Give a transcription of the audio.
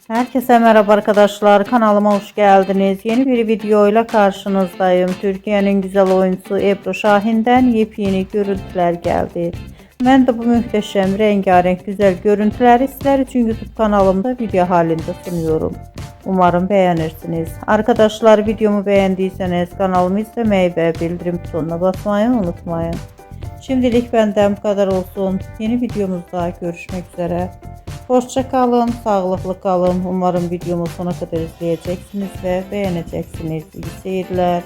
Herkese merhaba arkadaşlar, kanalıma hoş geldiniz. Yeni bir videoyla karşınızdayım. Türkiye'nin güzel oyuncusu Ebru Şahin'den yepyeni görüntüler geldi. Ben de bu muhteşem rengarenk güzel görüntüleri sizler için YouTube kanalımda video halinde sunuyorum. Umarım beğenirsiniz. Arkadaşlar, videomu beğendiyseniz kanalımı izlemeyi ve bildirim butonuna basmayı unutmayın. Şimdilik benden bu kadar olsun. Yeni videomuzda görüşmek üzere. Hoşça kalın, sağlıklı kalın. Umarım videomu sona kadar izleyeceksiniz ve beğeneceksiniz. İyi seyirler.